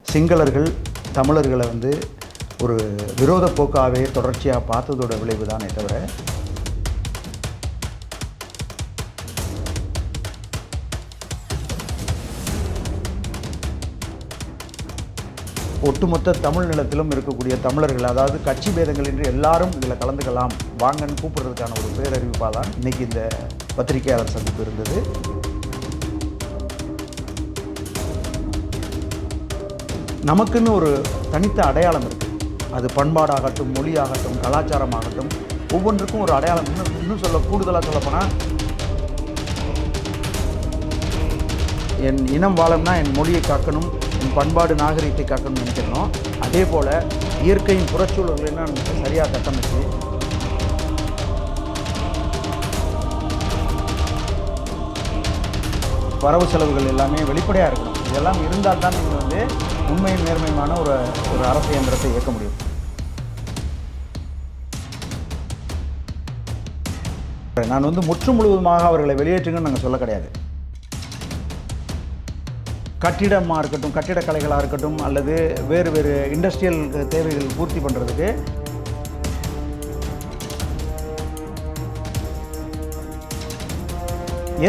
சிங்களர்கள் தமிழர்களை ஒரு விரோத போக்காகவே தொடர்ச்சியாக பார்த்ததோட விளைவு தானே தவிர ஒட்டுமொத்த தமிழ் நிலத்திலும் இருக்கக்கூடிய தமிழர்கள், அதாவது கட்சி பேதங்களின்றி எல்லாரும் இதில் கலந்துக்கலாம் வாங்கன்னு கூப்பிடுறதுக்கான ஒரு பேரறிவிப்பாக தான் இன்றைக்கி இந்த பத்திரிகையாளர் சந்திப்பு இருந்தது. நமக்குன்னு ஒரு தனித்த அடையாளம் இருக்குது. அது பண்பாடாகட்டும், மொழியாகட்டும், கலாச்சாரமாகட்டும், ஒவ்வொன்றுக்கும் ஒரு அடையாளம். இன்னும் கூடுதலாக சொல்லப்போனால், என் இனம் வாழணும்னா என் மொழியை காக்கணும், என் பண்பாடு நாகரிகத்தை காக்கணும்னு நினைக்கிறோம். அதே போல் இயற்கையின் புறச்சூழல்களை நான் சரியாக கட்டமைச்சு வரவு செலவுகள் எல்லாமே வெளிப்படையாக இருக்கணும். இதெல்லாம் இருந்தால் தான் நீங்கள் உண்மையின் நேர்மையான ஒரு அரசு இயந்திரத்தை இயக்க முடியும். நான் முற்று முழுவதுமாக அவர்களை வெளியேற்றுங்கன்னு நாங்கள் சொல்ல கிடையாது. கட்டிடமாக இருக்கட்டும், கட்டிடக்கலைகளாக இருக்கட்டும், அல்லது வேறு வேறு இண்டஸ்ட்ரியல் தேவைகள் பூர்த்தி பண்ணுறதுக்கு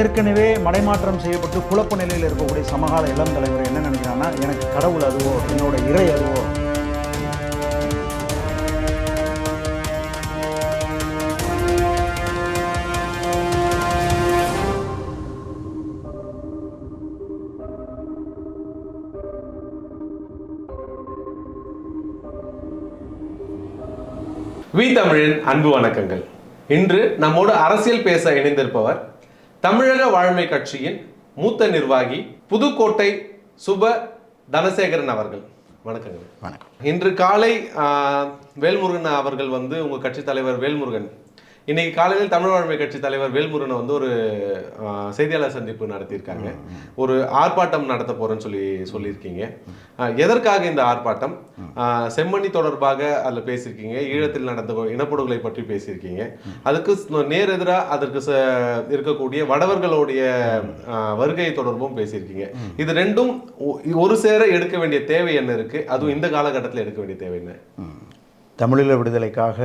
ஏற்கனவே மடைமாற்றம் செய்யப்பட்டு குழப்ப நிலையில் இருக்கக்கூடிய சமகால இளம் தலைவர் என்ன நினைக்கிறாங்கன்னா, எனக்கு கடவுள் அதுவோ, என்னோட இறை அதுவோ. வி தமிழின் அன்பு வணக்கங்கள். இன்று நம்மோடு அரசியல் பேச இணைந்திருப்பவர் தமிழக வாழ்மை கட்சியின் மூத்த நிர்வாகி புதுக்கோட்டை சுப தனசேகரன் அவர்கள். வணக்கங்கள். வணக்கம். இன்று காலை வேல்முருகன் அவர்கள் உங்க கட்சி தலைவர் வேல்முருகன் இன்னைக்கு காலையில் தமிழ் வாழ்மை கட்சி தலைவர் வேல்முருகனை ஒரு செய்தியாளர் சந்திப்பு நடத்தியிருக்காங்க. ஒரு ஆர்ப்பாட்டம் நடத்த போறேன்னு சொல்லியிருக்கீங்க. எதற்காக இந்த ஆர்ப்பாட்டம்? செம்மணி தொடர்பாக அதில் பேசியிருக்கீங்க, ஈழத்தில் நடந்த இனப்படுகொலை பற்றி பேசியிருக்கீங்க. அதுக்கு நேர் எதிராக அதற்கு இருக்கக்கூடிய வடவர்களுடைய வருகை தொடர்பும் பேசியிருக்கீங்க. இது ரெண்டும் ஒரு சேர எடுக்க வேண்டிய தேவை என்ன இருக்கு? அதுவும் இந்த காலகட்டத்தில் எடுக்க வேண்டிய தேவை என்ன? தமிழீழ விடுதலைக்காக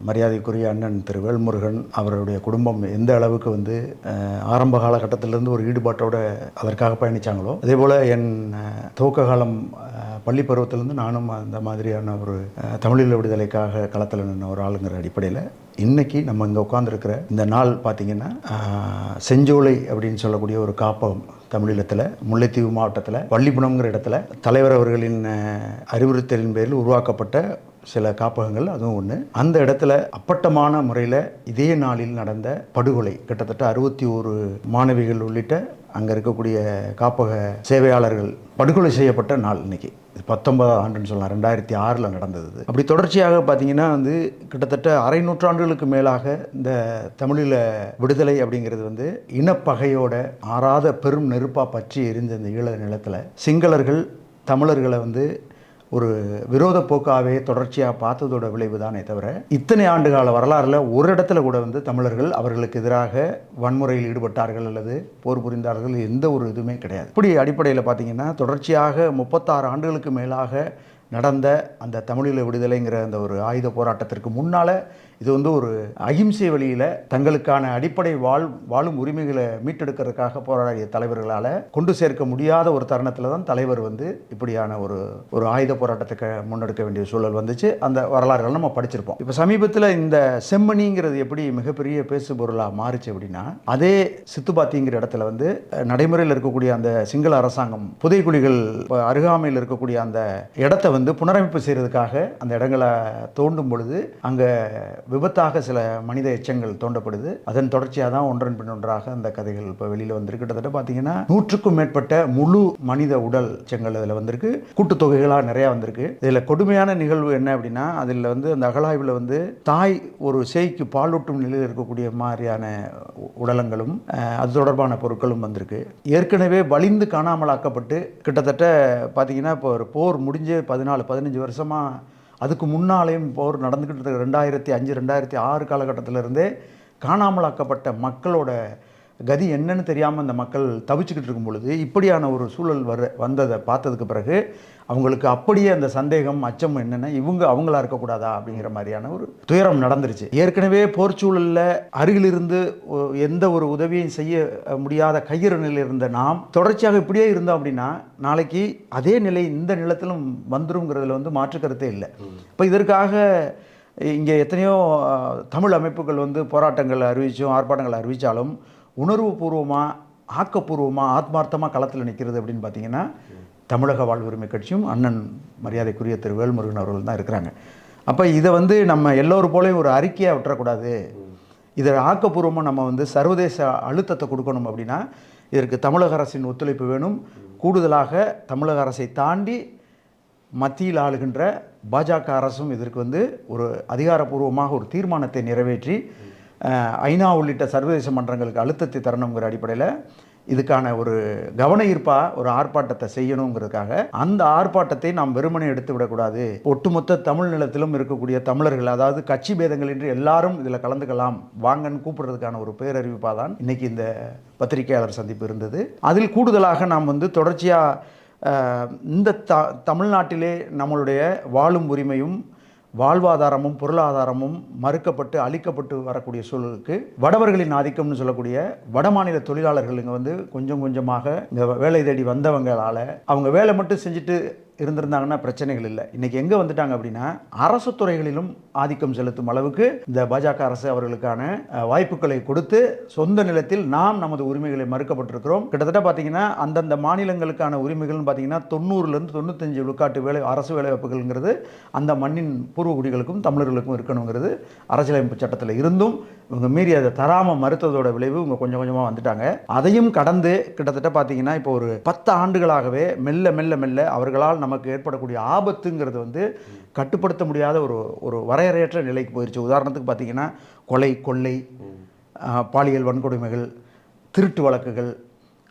மரியாதைக்குரிய அண்ணன் திரு வேல்முருகன் அவருடைய குடும்பம் எந்த அளவுக்கு ஆரம்ப காலகட்டத்திலிருந்து ஒரு ஈடுபாட்டோடு அதற்காக பயணித்தாங்களோ, அதே போல் என் துவக்க காலம் பள்ளி பருவத்திலேருந்து நானும் அந்த மாதிரியான ஒரு தமிழீழ விடுதலைக்காக களத்தில் நின்ற ஒரு ஆளுங்கிற அடிப்படையில் இன்றைக்கி நம்ம இங்கே உட்காந்துருக்கிற இந்த நாள் பார்த்திங்கன்னா, செஞ்சோலை அப்படின்னு சொல்லக்கூடிய ஒரு காப்பகம் தமிழீழத்தில் முல்லைத்தீவு மாவட்டத்தில் வள்ளிபுணம்ங்கிற இடத்துல தலைவர் அவர்களின் அறிவுறுத்தலின் பேரில் உருவாக்கப்பட்ட சில காப்பகங்கள் அதுவும் ஒன்று. அந்த இடத்துல அப்பட்டமான முறையில் இதே நாளில் நடந்த படுகொலை, கிட்டத்தட்ட 61 மாணவிகள் உள்ளிட்ட அங்கே இருக்கக்கூடிய காப்பக சேவையாளர்கள் படுகொலை செய்யப்பட்ட நாள் இன்னைக்கு. 19ஆம் ஆண்டுன்னு சொல்லலாம், 2006 நடந்தது. அப்படி தொடர்ச்சியாக பார்த்தீங்கன்னா கிட்டத்தட்ட அரை நூற்றாண்டுகளுக்கு மேலாக இந்த தமிழீழ விடுதலை அப்படிங்கிறது இனப்பகையோட ஆறாத பெரும் நெருப்பாக பற்றி எரிந்த இந்த ஈழ நிலத்தில் சிங்களர்கள் தமிழர்களை ஒரு விரோத போக்காகவே தொடர்ச்சியாக பார்த்ததோட விளைவு தானே தவிர, இத்தனை ஆண்டுகால வரலாறில் ஒரு இடத்துல கூட தமிழர்கள் அவர்களுக்கு எதிராக வன்முறையில் ஈடுபட்டார்கள் அல்லது போர் புரிந்தார்கள் எந்த ஒரு இதுவுமே கிடையாது. இப்படி அடிப்படையில் பார்த்தீங்கன்னா, தொடர்ச்சியாக 36 ஆண்டுகளுக்கு மேலாக நடந்த அந்த தமிழீழ விடுதலைங்கிற அந்த ஒரு ஆயுத போராட்டத்திற்கு முன்னால் இது ஒரு அகிம்சை வழியில் தங்களுக்கான அடிப்படை வாழும் உரிமைகளை மீட்டெடுக்கிறதுக்காக போராடிய தலைவர்களால் கொண்டு சேர்க்க முடியாத ஒரு தருணத்தில் தான் தலைவர் இப்படியான ஒரு ஆயுத போராட்டத்தை முன்னெடுக்க வேண்டிய சூழல் வந்துச்சு. அந்த வரலாறுகள் நம்ம படிச்சிருப்போம். இப்போ சமீபத்தில் இந்த செம்மணிங்கிறது எப்படி மிகப்பெரிய பேசு பொருளாக மாறிச்சு அப்படின்னா, அதே சித்துபாத்திங்கிற இடத்துல நடைமுறையில் இருக்கக்கூடிய அந்த சிங்கள அரசாங்கம் புதைக்குழிகள் அருகாமையில் இருக்கக்கூடிய அந்த இடத்தை புனரமைப்பு செய்கிறதுக்காக அந்த இடங்களை தோண்டும் பொழுது அங்கே விபத்தாக சில மனித எச்சங்கள் தோண்டப்படுது. அதன் தொடர்ச்சியாக தான் ஒன்றன் பின் ஒன்றாக அந்த கதைகள் இப்போ வெளியில் வந்திருக்கு. கிட்டத்தட்ட பார்த்தீங்கன்னா 100க்கும் மேற்பட்ட முழு மனித உடல் எச்சங்கள் அதில் வந்திருக்கு. கூட்டுத்தொகைகளாக நிறையா வந்திருக்கு. இதில் கொடுமையான நிகழ்வு என்ன அப்படின்னா, அதில் அந்த அகழாய்வில் தாய் ஒரு சேய்க்கு பாலூட்டும் நிலையில் இருக்கக்கூடிய மாதிரியான உடலங்களும் அது தொடர்பான பொருட்களும் வந்திருக்கு. ஏற்கனவே வலிந்து காணாமலாக்கப்பட்டு கிட்டத்தட்ட பார்த்தீங்கன்னா இப்போ ஒரு போர் முடிஞ்சு 14-15 வருஷமாக, அதுக்கு முன்னாலேயும் போர் நடந்துக்கிட்டு 2005-2006 காலகட்டத்திலிருந்தே காணாமலாக்கப்பட்ட மக்களோட கதி என்னன்னு தெரியாமல் அந்த மக்கள் தவிச்சுக்கிட்டு இருக்கும் பொழுது இப்படியான ஒரு சூழல் வந்ததை பார்த்ததுக்கு பிறகு அவங்களுக்கு அப்படியே அந்த சந்தேகம் அச்சம் என்னென்ன அவங்களா இருக்கக்கூடாதா அப்படிங்கிற மாதிரியான ஒரு துயரம் நடந்துருச்சு. ஏற்கனவே போர்ச்சூழலில் அருகிலிருந்து எந்த ஒரு உதவியும் செய்ய முடியாத கையிற நிலையில் இருந்த நாம் தொடர்ச்சியாக இப்படியே இருந்தோம் அப்படின்னா நாளைக்கு அதே நிலை இந்த நிலத்திலும் வந்துருங்கிறதுல வந்து மாற்று கருத்தே இல்லை. இப்போ இதற்காக இங்கே எத்தனையோ தமிழ் அமைப்புகள் வந்து போராட்டங்கள் அறிவிச்சும் ஆர்ப்பாட்டங்கள் அறிவித்தாலும் உணர்வுபூர்வமாக ஆக்கப்பூர்வமாக ஆத்மார்த்தமாக களத்தில் நிற்கிறது அப்படின்னு பார்த்தீங்கன்னா தமிழக வாழ்வுரிமை கட்சியும் அண்ணன் மரியாதைக்குரிய திரு வேல்முருகன் அவர்கள் தான் இருக்கிறாங்க. அப்போ இதை வந்து நம்ம எல்லோரும் போலையும் ஒரு அறிக்கையாக விட்டுறக்கூடாது. இதை ஆக்கப்பூர்வமாக நம்ம வந்து சர்வதேச அழுத்தத்தை கொடுக்கணும் அப்படின்னா இதற்கு தமிழக அரசின் ஒத்துழைப்பு வேணும். கூடுதலாக தமிழக அரசை தாண்டி மத்தியில் ஆளுகின்ற பாஜக அரசும் இதற்கு வந்து ஒரு அதிகாரப்பூர்வமாக ஒரு தீர்மானத்தை நிறைவேற்றி ஐநா உள்ளிட்ட சர்வதேச மன்றங்களுக்கு அழுத்தத்தை தரணுங்கிற அடிப்படையில் இதுக்கான ஒரு கவன ஈர்ப்பாக ஒரு ஆர்ப்பாட்டத்தை செய்யணுங்கிறதுக்காக அந்த ஆர்ப்பாட்டத்தை நாம் வெறுமனே எடுத்து விடக்கூடாது. ஒட்டுமொத்த தமிழ் நிலத்திலும் இருக்கக்கூடிய தமிழர்கள், அதாவது கட்சி பேதங்களின்றி எல்லாரும் இதில் கலந்துக்கலாம் வாங்கன்னு கூப்பிடுறதுக்கான ஒரு பேரறிவிப்பாக தான் இன்றைக்கி இந்த பத்திரிகையாளர் சந்திப்பு இருந்தது. அதில் கூடுதலாக நாம் வந்து தொடர்ச்சியாக இந்த தமிழ்நாட்டிலே நம்மளுடைய வாழும் உரிமையும் வாழ்வாதாரமும் பொருளாதாரமும் மறுக்கப்பட்டு அழிக்கப்பட்டு வரக்கூடிய சூழலுக்கு வடவர்களின் ஆதிக்கம்னு சொல்லக்கூடிய வட மாநில தொழிலாளர்கள் இங்கே வந்து கொஞ்சம் கொஞ்சமாக இங்கே வேலை தேடி வந்தவங்களால் அவங்க வேலை மட்டும் செஞ்சுட்டு இருந்திருந்தாங்கன்னா பிரச்சனைகள் இல்லை. இன்றைக்கி எங்கே வந்துட்டாங்க அப்படின்னா அரசு துறைகளிலும் ஆதிக்கம் செலுத்தும் அளவுக்கு இந்த பாஜக அரசு அவர்களுக்கான வாய்ப்புகளை கொடுத்து சொந்த நிலத்தில் நாம் நமது உரிமைகளை மறுக்கப்பட்டிருக்கிறோம். கிட்டத்தட்ட பார்த்தீங்கன்னா அந்தந்த மாநிலங்களுக்கான உரிமைகள்னு பார்த்தீங்கன்னா 90லேருந்து 95 விழுக்காட்டு அரசு வேலைவாய்ப்புகள்ங்கிறது அந்த மண்ணின் பூர்வகுடிகளுக்கும் தமிழர்களுக்கும் இருக்கணுங்கிறது அரசியலமைப்பு சட்டத்தில் இருந்தும் இவங்க மீறி அதை தராமல் மறுத்ததோட விளைவு இவங்க கொஞ்சம் கொஞ்சமாக வந்துட்டாங்க. அதையும் கடந்து கிட்டத்தட்ட பார்த்தீங்கன்னா இப்போ ஒரு 10 ஆண்டுகளாகவே மெல்ல மெல்ல மெல்ல அவர்களால் நமக்கு ஏற்படக்கூடிய ஆபத்துங்கிறது வந்து கட்டுப்படுத்த முடியாத ஒரு வரையறையற்ற நிலைக்கு போயிடுச்சு. உதாரணத்துக்கு பார்த்தீங்கன்னா கொலை, கொள்ளை, பாலியல் வன்கொடுமைகள், திருட்டு வழக்குகள்,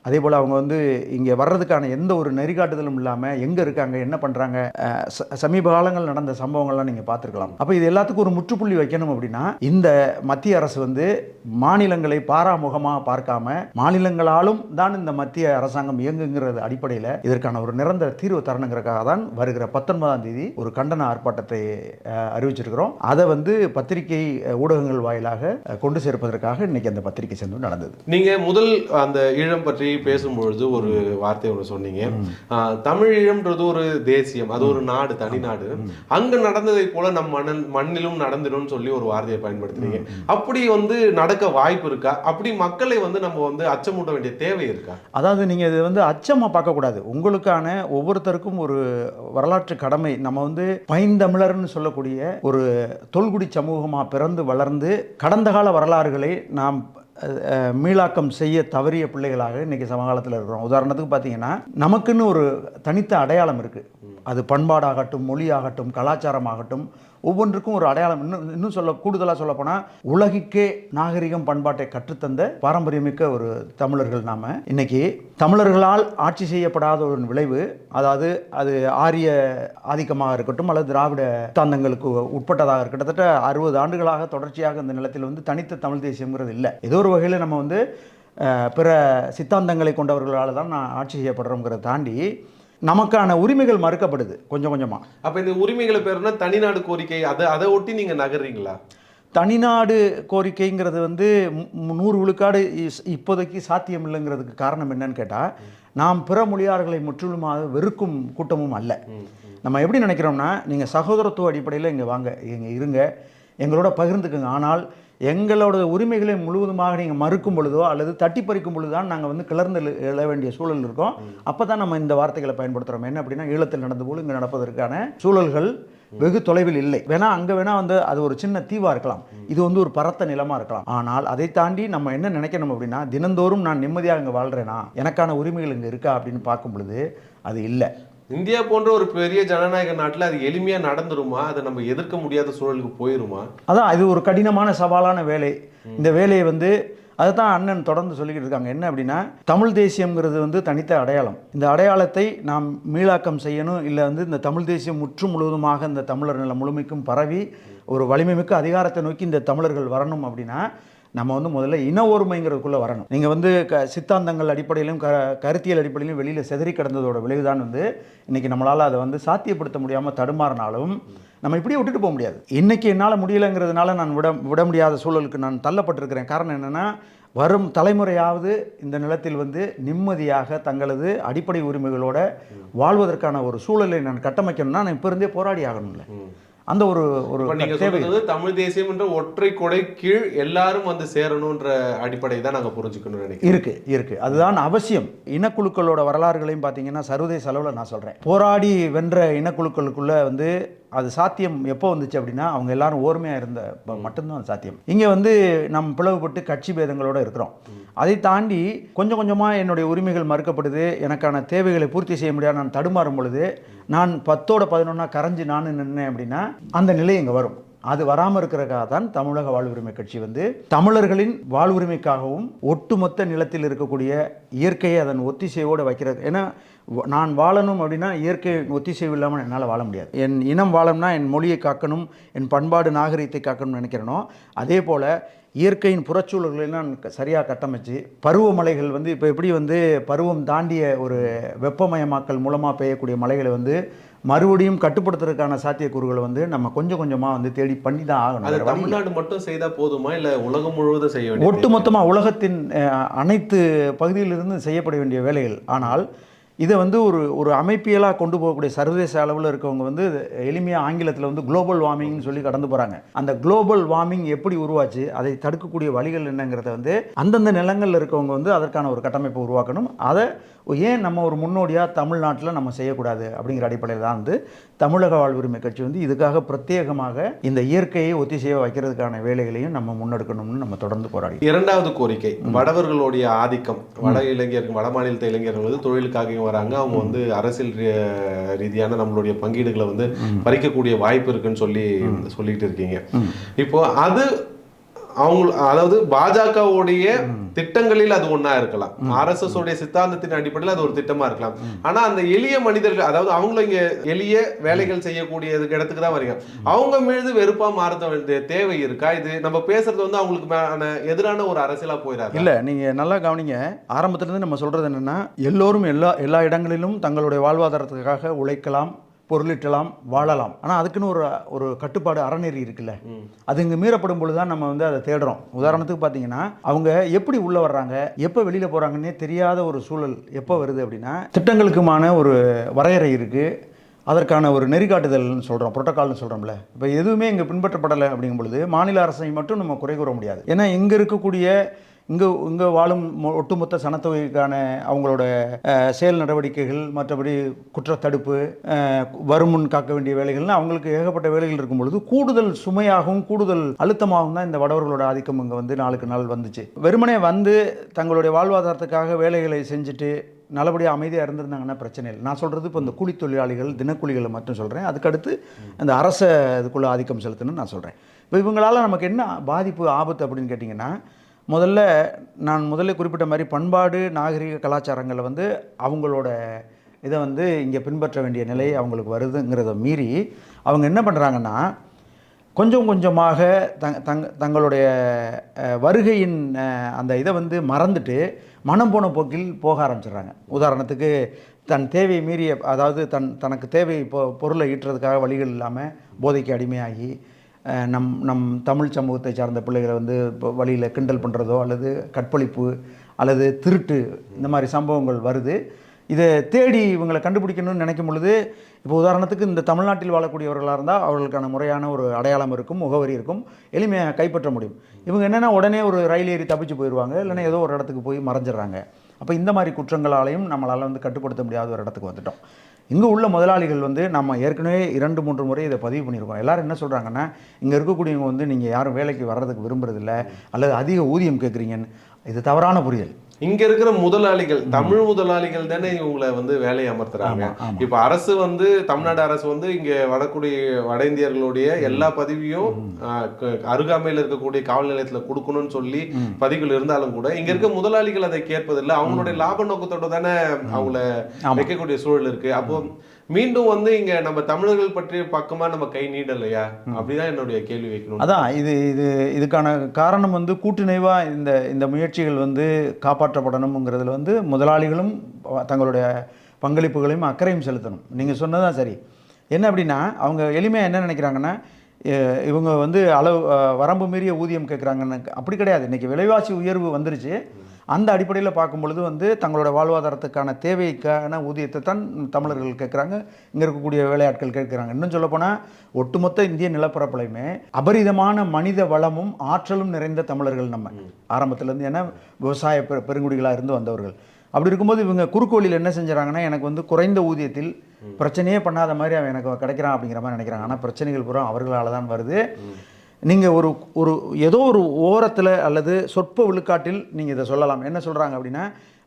அதே போல் அவங்க வந்து இங்கே வர்றதுக்கான எந்த ஒரு நெறிகாட்டுதலும் இல்லாமல் எங்கே இருக்காங்க என்ன பண்ணுறாங்க சமீப காலங்கள் நடந்த சம்பவங்கள்லாம் நீங்கள் பார்த்துருக்கலாம். அப்போ இது எல்லாத்துக்கும் ஒரு முற்றுப்புள்ளி வைக்கணும் அப்படின்னா இந்த மத்திய அரசு வந்து மாநிலங்களை பாராமுகமாக பார்க்காம மாநிலங்களாலும் தான் இந்த மத்திய அரசாங்கம் இயங்குங்கிறது அடிப்படையில் இதற்கான ஒரு நிரந்தர தீர்வு தரணுங்கிறதுக்காக தான் வருகிற 19ஆம் தேதி ஒரு கண்டன ஆர்ப்பாட்டத்தை அறிவிச்சிருக்கிறோம். அதை வந்து பத்திரிகை ஊடகங்கள் வாயிலாக கொண்டு சேர்ப்பதற்காக இன்னைக்கு அந்த பத்திரிகை சேர்ந்து நடந்தது. நீங்கள் முதல் அந்த ஈழம் பற்றி பேசும்பொழுது ஒரு வார்த்தை ஒன்று சொன்னீங்க, தமிழீழம்ன்றது ஒரு தேசியம், அது ஒரு நாடு, தனி நாடு, அங்க நடந்ததை போல நம் மண்ணிலும் நடந்துடும் சொல்லி ஒரு வார்த்தையை பயன்படுத்துறீங்க. அப்படி வந்து நடக்க வாய்ப்பு இருக்கா? அப்படி மக்களை வந்து நம்ம வந்து அச்சமூட்ட வேண்டிய தேவை இருக்கா? அதாவது நீங்க இது வந்து அச்சமா பார்க்கக்கூடாது. உங்களுக்கான ஒவ்வொருத்தருக்கும் ஒரு வரலாற்று கடமை. நம்ம வந்து பைந்தமிழர்னு சொல்லக்கூடிய ஒரு தொல்குடி சமூகமா பிறந்து வளர்ந்து கடந்த கால வரலாறுகளை நாம் மீளாக்கம் செய்ய தவறிய பிள்ளைகளாக இன்றைக்கி சமகாலத்தில் இருக்கிறோம். உதாரணத்துக்கு பார்த்தீங்கன்னா நமக்குன்னு ஒரு தனித்த அடையாளம் இருக்குது. அது பண்பாடாகட்டும், மொழியாகட்டும், கலாச்சாரமாகட்டும், ஒவ்வொன்றுக்கும் ஒரு அடையாளம். இன்னும் கூடுதலாக சொல்லப்போனால் உலகிற்கே நாகரிகம் பண்பாட்டை கற்றுத்தந்த பாரம்பரியமிக்க ஒரு தமிழர்கள் நாம். இன்னைக்கு தமிழர்களால் ஆட்சி செய்யப்படாத ஒரு விளைவு, அதாவது அது ஆரிய ஆதிக்கமாக இருக்கட்டும் அல்லது திராவிட சித்தாந்தங்களுக்கு உட்பட்டதாக இருக்கட்டும், கிட்டத்தட்ட 60 ஆண்டுகளாக தொடர்ச்சியாக இந்த நிலத்தில் வந்து தனித்த தமிழ் தேசியங்கிறது இல்லை. ஏதோ ஒரு வகையில் நம்ம வந்து பிற சித்தாந்தங்களை கொண்டவர்களால் தான் ஆட்சி செய்யப்படுறோங்கிறத தாண்டி நமக்கான உரிமைகள் மறுக்கப்படுது கொஞ்சம் கொஞ்சமாக. அப்போ இந்த உரிமைகளை பேருனா தனிநாடு கோரிக்கை, அதை ஒட்டி நீங்கள் நகர்றீங்களா? தனிநாடு கோரிக்கைங்கிறது வந்து 100 விழுக்காடு இப்போதைக்கு சாத்தியம் இல்லைங்கிறதுக்கு காரணம் என்னன்னு கேட்டால், நாம் பிற மொழியாளர்களை முற்றிலுமாக வெறுக்கும் கூட்டமும் அல்ல. நம்ம எப்படி நினைக்கிறோம்னா, நீங்கள் சகோதரத்துவ அடிப்படையில் இங்கே வாங்க, இங்கே இருங்க, எங்களோட பகிர்ந்துக்குங்க. ஆனால் எங்களோட உரிமைகளை முழுவதுமாக நீங்கள் மறுக்கும் பொழுதோ அல்லது தட்டி பறிக்கும் பொழுது தான் நாங்கள் வந்து கிளர்ந்து எழ வேண்டிய சூழல் இருக்கோம். அப்போ தான் நம்ம இந்த வார்த்தைகளை பயன்படுத்துகிறோம். என்ன அப்படின்னா, ஈழத்தில் நடந்த போல இங்கே நடப்பதற்கான சூழல்கள் வெகு தொலைவில் இல்லை. வேணா அங்கே வேணா வந்து அது ஒரு சின்ன தீவாக இருக்கலாம், இது வந்து ஒரு பரத்த நிலமாக இருக்கலாம். ஆனால் அதை தாண்டி நம்ம என்ன நினைக்கணும் அப்படின்னா, தினந்தோறும் நான் நிம்மதியாக இங்கே வாழ்கிறேனா, எனக்கான உரிமைகள் இங்கே இருக்கா அப்படின்னு பார்க்கும் பொழுது அது இல்லை. இந்தியா போன்ற ஒரு பெரிய ஜனநாயக நாட்டில் அது எளிமையாக நடந்துருமா? அதை நம்ம எதிர்க்க முடியாத சூழலுக்கு போயிருமா? அதான் இது ஒரு கடினமான சவாலான வேலை. இந்த வேலையை வந்து அதை தான் அண்ணன் தொடர்ந்து சொல்லிக்கிட்டு இருக்காங்க. என்ன அப்படின்னா, தமிழ் தேசியம்ங்கிறது வந்து தனித்த அடையாளம். இந்த அடையாளத்தை நாம் மீளாக்கம் செய்யணும். இல்லை வந்து இந்த தமிழ் தேசியம் முற்று முழுவதுமாக இந்த தமிழர் நிலம் முழுமைக்கும் பரவி ஒரு வலிமைமிக்க அதிகாரத்தை நோக்கி இந்த தமிழர்கள் வரணும் அப்படின்னா நம்ம வந்து முதல்ல இன ஒருமைங்கிறதுக்குள்ளே வரணும். நீங்கள் வந்து சித்தாந்தங்கள் அடிப்படையிலும் கருத்தியல் அடிப்படையிலும் வெளியில் சிதறி கிடந்ததோட விளைவுதான் வந்து இன்றைக்கி நம்மளால் அதை வந்து சாத்தியப்படுத்த முடியாமல் தடுமாறினாலும் நம்ம இப்படியே விட்டுட்டு போக முடியாது. இன்றைக்கி என்னால் முடியலைங்கிறதுனால நான் விட முடியாத சூழலுக்கு நான் தள்ளப்பட்டிருக்கிறேன். காரணம் என்னென்னா, வரும் தலைமுறையாவது இந்த நிலத்தில் வந்து நிம்மதியாக தங்களது அடிப்படை உரிமைகளோடு வாழ்வதற்கான ஒரு சூழலை நான் கட்டமைக்கணும்னா நான் இப்போ இருந்தே போராடி ஆகணும்ல. அந்த ஒரு நீங்க சொல்றது தமிழ் தேசியம் என்ற ஒற்றை கொடை கீழ் எல்லாரும் வந்து சேரணும்ன்ற அடிப்படை தான் நாங்கள் புரிஞ்சுக்கணும் நினைக்கிறேன். இருக்கு அதுதான் அவசியம். இனக்குழுக்களோட வரலாறுகளையும் பார்த்தீங்கன்னா சர்வதேச அளவில் நான் சொல்கிறேன், போராடி வென்ற இனக்குழுக்களுக்குள்ள வந்து அது சாத்தியம் எப்போ வந்துச்சு அப்படின்னா அவங்க எல்லாரும் ஓர்மையாக இருந்த மட்டும்தான் அது சாத்தியம். இங்கே வந்து நம்ம பிளவுபட்டு கட்சி பேதங்களோடு இருக்கிறோம். அதை தாண்டி கொஞ்சம் கொஞ்சமாக என்னுடைய உரிமைகள் மறுக்கப்படுது, எனக்கான தேவைகளை பூர்த்தி செய்ய முடியாது, நான் தடுமாறும் பொழுது நான் 10ஓட 11 கரைஞ்சி நான் நின்னேன் அப்படின்னா அந்த நிலை இங்கே வரும். அது வராமல் இருக்கிறக்காக தான் தமிழக வாழ்வுரிமை கட்சி வந்து தமிழர்களின் வாழ்வுரிமைக்காகவும் ஒட்டுமொத்த நிலத்தில் இருக்கக்கூடிய இயற்கையை அதன் ஒத்திசைவோடு வைக்கிறது. ஏன்னா நான் வாழணும் அப்படின்னா இயற்கை ஒத்திசைவு இல்லாமல் என்னால் வாழ முடியாது. என் இனம் வாழணும்னா என் மொழியை காக்கணும், என் பண்பாடு நாகரிகத்தை காக்கணும்னு நினைக்கிறேனோ அதே போல் இயற்கையின் புறச்சூழல்களை நான் சரியாக கட்டமைச்சு பருவமழைகள் வந்து இப்போ எப்படி வந்து பருவம் தாண்டிய ஒரு வெப்பமயமாக்கல் மூலமாக பெய்யக்கூடிய மழைகளை வந்து மறுபடியும் கட்டுப்படுத்துறதுக்கான சாத்தியக்கூறுகளை வந்து நம்ம கொஞ்சம் கொஞ்சமாக வந்து தேடி பண்ணி தான் ஆகணும். தமிழ்நாடு மட்டும் செய்தால் போதுமா, இல்லை உலகம் முழுவதும் செய்ய வேண்டிய ஒட்டுமொத்தமாக உலகத்தின் அனைத்து பகுதியிலிருந்து செய்யப்பட வேண்டிய வேலைகள். ஆனால் இதை வந்து ஒரு அமைப்பியலாக கொண்டு போகக்கூடிய சர்வதேச அளவில் இருக்கவங்க வந்து எளிமையாக ஆங்கிலத்தில் வந்து குளோபல் வார்மிங்னு சொல்லி கடந்து போகிறாங்க. அந்த குளோபல் வார்மிங் எப்படி உருவாச்சு, அதை தடுக்கக்கூடிய வழிகள் என்னங்கிறத வந்து அந்தந்த நிலங்களில் இருக்கவங்க வந்து அதற்கான ஒரு கட்டமைப்பை உருவாக்கணும். அதை ஏன் நம்ம ஒரு முன்னோடியாக தமிழ்நாட்டில் நம்ம செய்யக்கூடாது அப்படிங்கிற அடிப்படையில் தான் வந்து தமிழக வாழ்வுரிமை கட்சி வந்து இதுக்காக பிரத்யேகமாக இந்த இயற்கையை ஒத்திசைய வைக்கிறதுக்கான வேலைகளையும் நம்ம முன்னெடுக்கணும்னு நம்ம தொடர்ந்து போராடி. இரண்டாவது கோரிக்கை, வடவர்களுடைய ஆதிக்கம். வட இளைஞர்கள், வட மாநிலத்த இளைஞர்கள் வந்து தொழிலுக்காக வராங்க, அவங்க வந்து அரசியல் ரீதியான நம்மளுடைய பங்கீடுகளை வந்து பறிக்கக்கூடிய வாய்ப்பு இருக்குன்னு சொல்லிட்டு இருக்கீங்க. இப்போ அது அவங்க, அதாவது பாஜகவுடைய திட்டங்களில் அது ஒன்றா இருக்கலாம், RSS உடைய சித்தாந்தத்தின் அடிப்படையில் அது ஒரு திட்டமா இருக்கலாம். ஆனா அந்த எளிய மனிதர்கள், அதாவது அவங்களும் இங்க எளிய வேலைகள் செய்யக்கூடிய இடத்துக்கு தான் வரீங்க, அவங்க மீது வெறுப்பா மாற்ற வேண்டிய தேவை இருக்கா? இது நம்ம பேசுறது வந்து அவங்களுக்கு எதிரான ஒரு அரசியலா போயிடாது. இல்ல, நீங்க நல்லா கவனிங்க. ஆரம்பத்துல இருந்து நம்ம சொல்றது என்னன்னா, எல்லோரும் எல்லா இடங்களிலும் தங்களுடைய வாழ்வாதாரத்துக்காக உழைக்கலாம், பொருளிட்டலாம், வாழலாம். ஆனால் அதுக்குன்னு ஒரு கட்டுப்பாடு, அறநெறி இருக்குல்ல, அது இங்கே மீறப்படும் பொழுது தான் நம்ம வந்து அதை தேடுறோம். உதாரணத்துக்கு பார்த்தீங்கன்னா, அவங்க எப்படி உள்ளே வர்றாங்க, எப்போ வெளியில் போகிறாங்கன்னே தெரியாத ஒரு சூழல் எப்போ வருது அப்படின்னா, திட்டங்களுக்குமான ஒரு வரையறை இருக்குது, அதற்கான ஒரு நெறிகாட்டுதல்னு சொல்கிறோம், புரோட்டோகால்னு சொல்கிறோம்ல. இப்போ எதுவுமே இங்கே பின்பற்றப்படலை அப்படிங்கும் பொழுது மாநில அரசை மட்டும் நம்ம குறை கூற முடியாது. ஏன்னா இங்கே இருக்கக்கூடிய இங்கே வாழும் ஒட்டுமொத்த சனத்தொகைக்கான அவங்களோட செயல் நடவடிக்கைகள், மற்றபடி குற்றத்தடுப்பு, வருமுன் காக்க வேண்டிய வேலைகள்னு அவங்களுக்கு ஏகப்பட்ட வேலைகள் இருக்கும் பொழுது கூடுதல் சுமையாகவும் கூடுதல் அழுத்தமாகவும் தான் இந்த வடவர்களோட ஆதிக்கம் இங்கே வந்து நாளுக்கு நாள் வந்துச்சு. வெறுமனே வந்து தங்களுடைய வாழ்வாதாரத்துக்காக வேலைகளை செஞ்சுட்டு நல்லபடியாக அமைதியாக இருந்திருந்தாங்கன்னா பிரச்சனை இல்லை. நான் சொல்கிறது இப்போ இந்த கூலி தொழிலாளிகள், தினக்கூலிகளை மட்டும் சொல்கிறேன். அதுக்கடுத்து இந்த அரச இதுக்குள்ளே ஆதிக்கம் செலுத்தணும்னு நான் சொல்கிறேன். இப்போ இவங்களால் நமக்கு என்ன பாதிப்பு, ஆபத்து அப்படின்னு கேட்டிங்கன்னா, நான் முதல்ல குறிப்பிட்ட மாதிரி பண்பாடு நாகரிக கலாச்சாரங்களை வந்து அவங்களோட இதை வந்து இங்கே பின்பற்ற வேண்டிய நிலை அவங்களுக்கு வருதுங்கிறத மீறி அவங்க என்ன பண்ணுறாங்கன்னா, கொஞ்சம் கொஞ்சமாக தங்களுடைய வருகையின் அந்த இதை வந்து மறந்துட்டு மனம் போன போக்கில் போக ஆரம்பிச்சிடுறாங்க. உதாரணத்துக்கு தன் தேவையை மீறிய, அதாவது தனக்கு தேவை பொருளை ஈட்டுறதுக்காக வழிகள் இல்லாமல் போதைக்கு அடிமையாகி நம் தமிழ் சமூகத்தை சார்ந்த பிள்ளைகளை வந்து வழியில் கிண்டல் பண்ணுறதோ அல்லது கற்பழிப்பு அல்லது திருட்டு, இந்த மாதிரி சம்பவங்கள் வருது. இதை தேடி இவங்களை கண்டுபிடிக்கணும்னு நினைக்கும் பொழுது, இப்போ உதாரணத்துக்கு இந்த தமிழ்நாட்டில் வாழக்கூடியவர்களாக இருந்தால் அவர்களுக்கான முறையான ஒரு அடையாளம் இருக்கும், முகவரி இருக்கும், எளிமையாக கைப்பற்ற முடியும். இவங்க என்னென்னா உடனே ஒரு ரயில் ஏறி தப்பிச்சு போயிடுவாங்க, இல்லைன்னா ஏதோ ஒரு இடத்துக்கு போய் மறைஞ்சிடுறாங்க. அப்போ இந்த மாதிரி குற்றங்களாலையும் நம்மளால் வந்து கட்டுப்படுத்த முடியாத ஒரு இடத்துக்கு வந்துட்டோம். இங்கே உள்ள முதலாளிகள் வந்து நம்ம ஏற்கனவே 2-3 முறை இதை பதிவு பண்ணியிருக்கோம். எல்லோரும் என்ன சொல்கிறாங்கன்னா, இங்கே இருக்கக்கூடியவங்க வந்து நீங்கள் யாரும் வேலைக்கு வர்றதுக்கு விரும்புறதில்ல அல்லது அதிக ஊதியம் கேட்குறீங்கன்னு. இது தவறான புரிதல். இங்க இருக்கிற முதலாளிகள், தமிழ் முதலாளிகள் தானே இவங்களை வந்து வேலையை அமர்த்துறாங்க. இப்ப அரசு வந்து, தமிழ்நாடு அரசு வந்து இங்க வட இந்தியர்களுடைய எல்லா பதிவையும் அருகாமையில் இருக்கக்கூடிய காவல் நிலையத்துல கொடுக்கணும்னு சொல்லி பதிவுகள் இருந்தாலும் கூட இங்க இருக்க முதலாளிகள் அதை கேட்பதில்லை. அவங்களுடைய லாப நோக்கத்தோட தானே அவங்கள வைக்கக்கூடிய சூழல் இருக்கு. அப்போ மீண்டும் வந்து இங்க நம்ம தமிழர்கள் பற்றிய பக்கமா நம்ம கை நீடலையா? அப்படிதான் என்னுடைய கேள்வி வைக்கணும். அதான் இதுக்கான காரணம் வந்து கூட்டுணைவா இந்த முயற்சிகள் வந்து காப்பாற்றப்படணுங்கிறதுல வந்து முதலாளிகளும் தங்களுடைய பங்களிப்புகளையும் அக்கறையும் செலுத்தணும். நீங்கள் சொன்னதான் சரி. என்ன அப்படின்னா, அவங்க எளிமையாக என்ன நினைக்கிறாங்கன்னா, இவங்க வந்து வரம்பு மீறிய ஊதியம் கேட்குறாங்கன்னு. அப்படி கிடையாது. இன்றைக்கி விலைவாசி உயர்வு வந்துருச்சு. அந்த அடிப்படையில் பார்க்கும் பொழுது வந்து தங்களோட வாழ்வாதாரத்துக்கான தேவைக்கான ஊதியத்தை தான் தமிழர்கள் கேட்குறாங்க, இங்கே இருக்கக்கூடிய வேலையாட்கள் கேட்குறாங்க. இன்னும் சொல்லப்போனால் ஒட்டுமொத்த இந்திய நிலப்பரப்புலையுமே அபரிதமான மனித வளமும் ஆற்றலும் நிறைந்த தமிழர்கள் நம்ம ஆரம்பத்துலேருந்து. ஏன்னா விவசாய பெருங்குடிகளாக இருந்து வந்தவர்கள். அப்படி இருக்கும்போது இவங்க குறுக்கு வழியில் என்ன செஞ்சுறாங்கன்னா, எனக்கு வந்து குறைந்த ஊதியத்தில் பிரச்சனையே பண்ணாத மாதிரி அவன் எனக்கு கிடைக்கிறான் அப்படிங்கிற மாதிரி நினைக்கிறாங்க. ஆனால் பிரச்சனைகள் பூரா அவர்களால் தான் வருது. நீங்கள் ஒரு ஏதோ ஒரு ஓரத்தில் அல்லது சொற்ப விழுக்காட்டில் நீங்கள் இதை சொல்லலாம். என்ன சொல்கிறாங்க அப்படின்னா,